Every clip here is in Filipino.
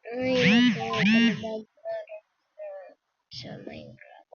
Ay, naku, panibag sa Minecraft.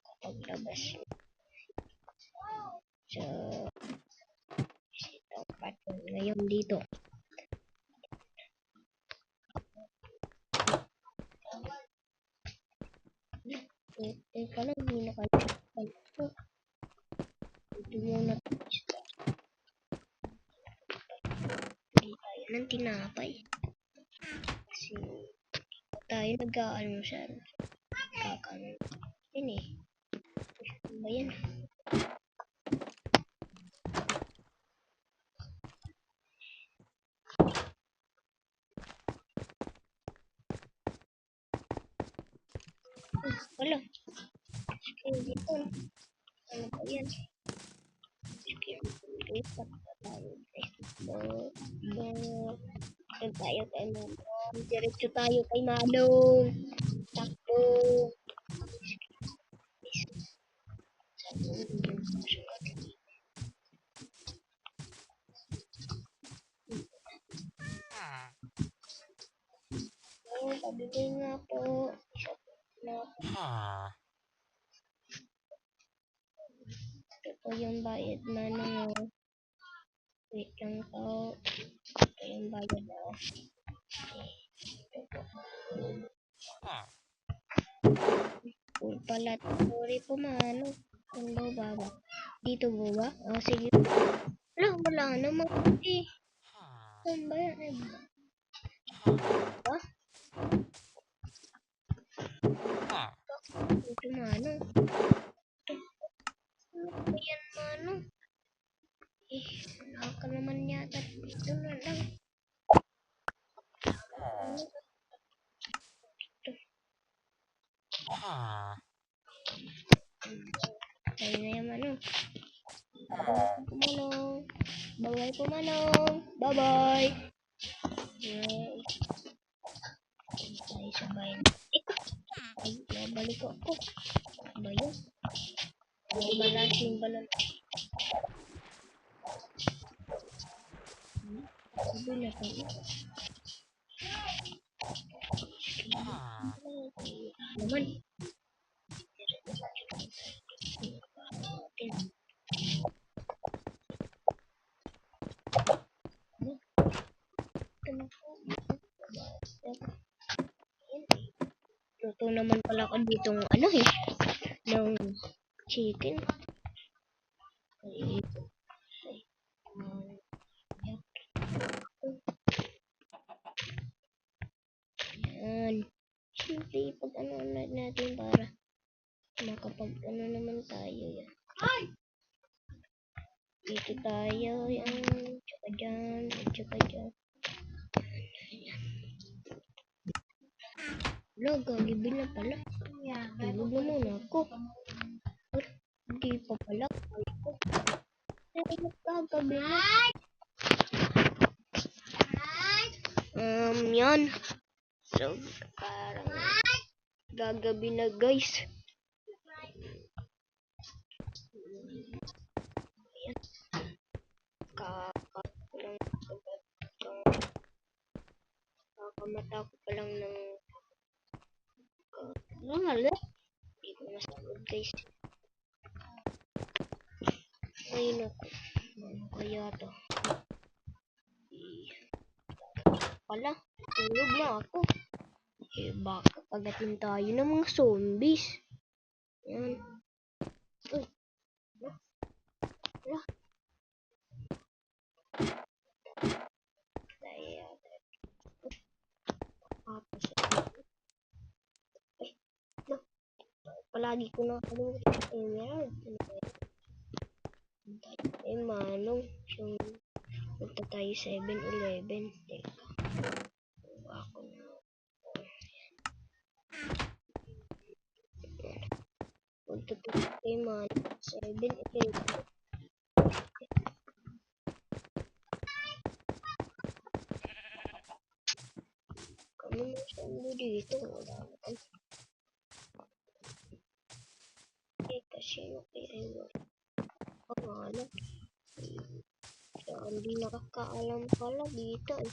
Kapag labas sa ito, pattern ngayon dito. Teka lang, hindi nakalimutan ko. Ito muna. Hindi tayo ng tinapay. Kasi tayo nag-aalmusal. Kakain. Yan eh. Ano ba yan? Wala. Skeleton. Ano ba yan? Skeleton. Lipat na tayo. Doon tayo kay Manong. Diretso tayo kay Manong. Takbo. Oh, pabigay nga po. Ito po yung bayad Manong. Wait lang po. Ito yung bayad na. Full pala. Sorry po Manong. Ano ba ba? Dito po ba? Oh, sige. Wala naman. Eh. Saan ba yan? Ba? Ito Manong. Ano ba yan Manong? Eh, naka naman yata. Ito na lang. Tayo na yung Manong. Bye-bye po Manong. Bye-bye. Tayo sabay na. Ay, nabalik ako. Ba yun? Balasin balan. Sabi na tayo. Naman. Luto naman pala ko ditong ano eh. Ng chicken. Yan. Siyempre, pag ano natin para makapag ano naman tayo yan. Dito tayo. Yan. Tsaka dyan. Tsaka dyan. Wala, gagibin na pala. Tulog na muna ako. Hindi pa pala. Ay, nagkagabi na. Yan. So, parang gagabi na guys. Ayan. Kakamata ko pa lang ng hala. Hindi ko masagot guys. Ayun ako. Ano kaya to? Pala. Tulog na ako. Eh, baka pagatin tayo ng mga zombies. Yan. Uy. Wala. Palagi ko na kalimutan. Eh, Manong. Yung punta tayo 7-Eleven. Teka. Ako na. Punta tayo kay Manong. 7-Eleven. Kami na siya dito. Wala naman. Kasi yung kaya pangalan. Hindi nakakaalam pala dito eh.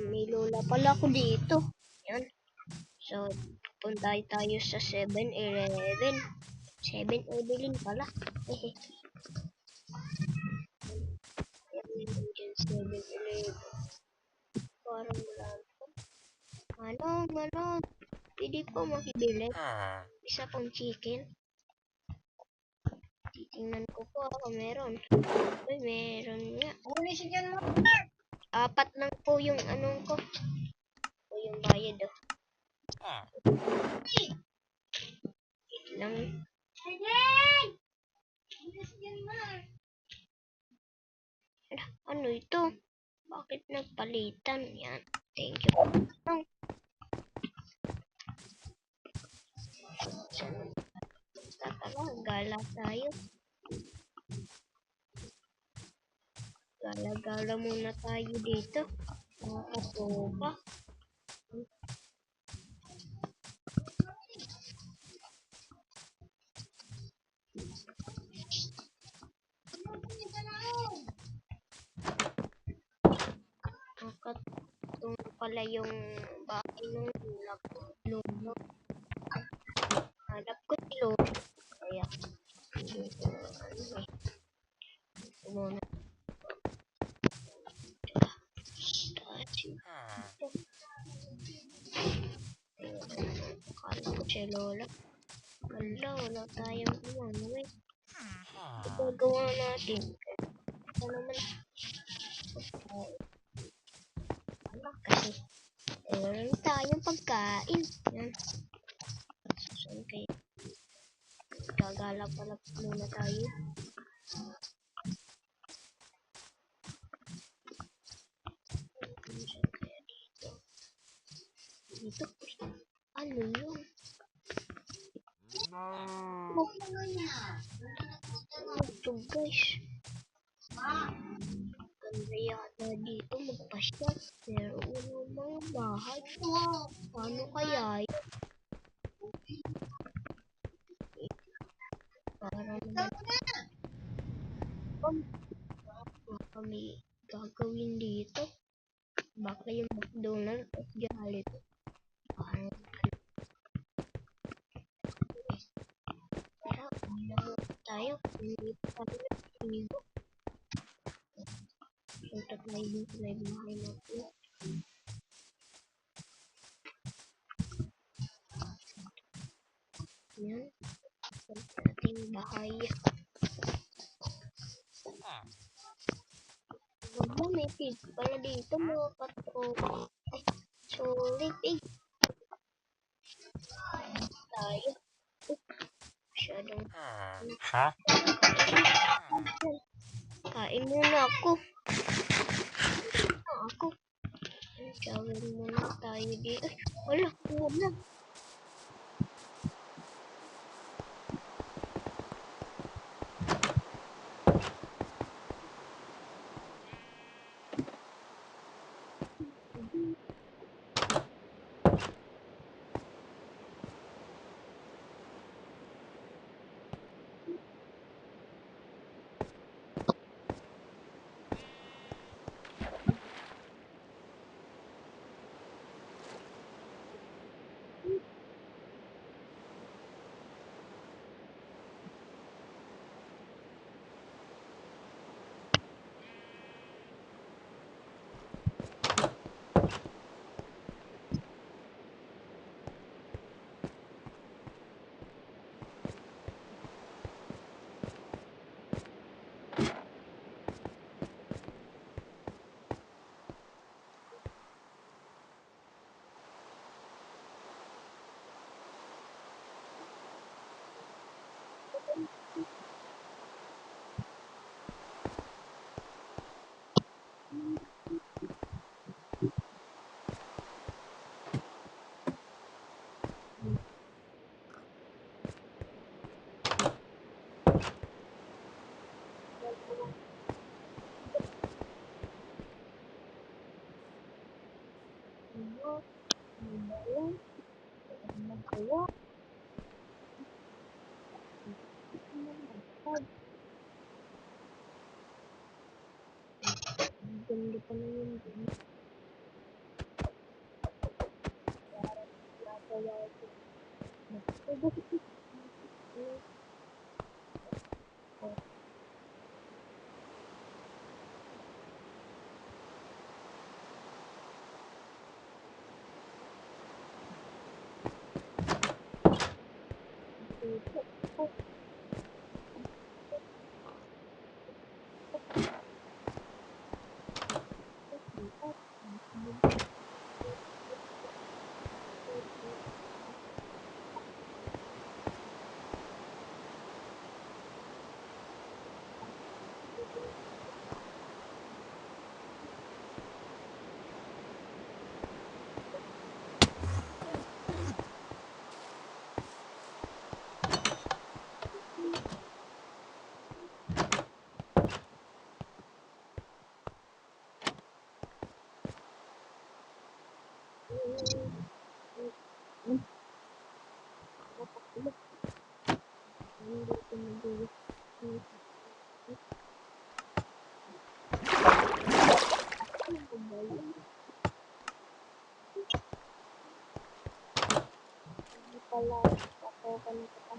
May lola pala ako dito. Yan. So, punta tayo sa 7-Eleven. 7-Eleven pala. Yan dyan 7-Eleven. Parang wala pa. Manong. Pwede po makibili. Isa pang chicken. Titingnan ko po ako meron. Uy, meron nga. Apat lang po yung anong ko. O yung bayad oh. Wait lang. Ano ito? Bakit nagpalitan? Yan. Thank you. Tara, gala tayo. Gala-gala muna tayo dito. Mga kasopa. Nakatong pala yung bahay nung lolo. Hanap ko si lolo. Kaya, muna. Akala ko si lola. Wala tayong umuwi. Ito gawa natin. Ito naman. Kasi meron tayong pagkain. Yan. Saan kayo? Gagala pala muna tayo. Dito. Ano yun? Ito guys. Ganda yata dito magpasya. Pero mga bahay. Paano kaya yun? Para naman kami gagawin dito. Baka yung McDonald's at Jollibee. Tara, tayo. Hindi pa kami nagsigo. Punta tayo dito na yung bahay natin. Yan. Punta natin yung bahay. Wala, may pig pala dito mga katropa. Ay, sorry pig. Tayo. Masyadong kain muna ako. Gawin muna tayo dito. Wala. Pala, ako ka na kita.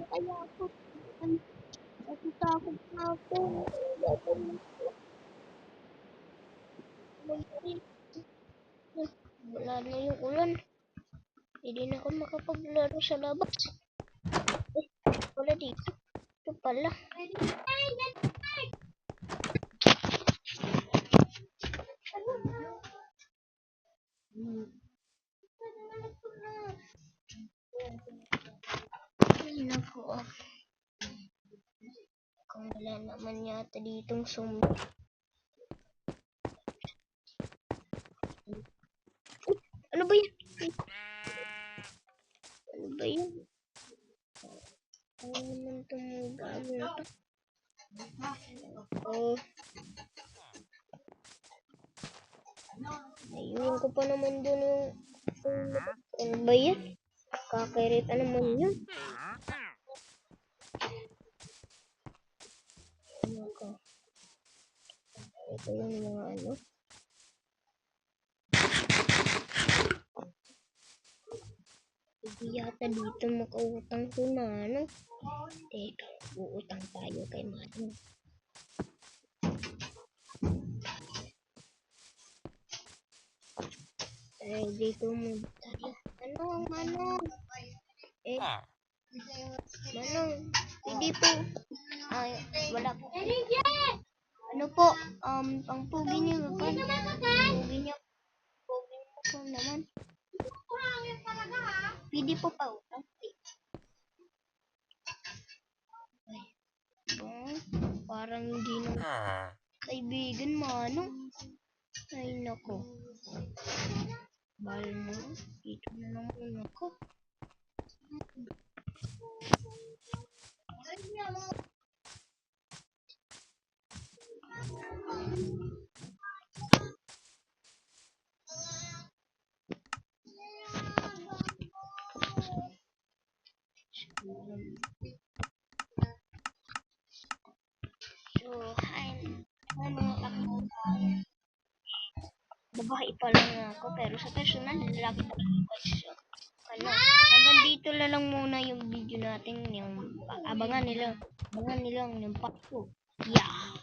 Kaya ako, natatakot na ako. Wala na yung ulan. Hindi na ako makapaglaro sa labas. Wala dito. Ito pala. Ay, naku. Kung wala naman yata ditong ano ba yan? Ano ba yan? Ano naman itong gamit ito? Oh. Ayun ko pa naman dun yung ano ba yan? Kakirita naman yun. Ano ka? Ito yung mga ano. Hindi yata dito makautang si Manong. Teka, uutang tayo kay Manong. Dito muna tayo. Manong. Manong, hindi po. Ay, wala po. Ano po, ang pugi niyo ba? Pugi niyo po naman. Pwede po pa utang. Parang hindi na kaibigan, Manong. Ay, nako. Bal mo. Dito na naman ako. So, hi. Babae pa lang ako, pero sa personal, lalaki pa lang ako. So, hanggang dito na lang muna yung video natin. Yung abangan nila yung part 2. Yeah.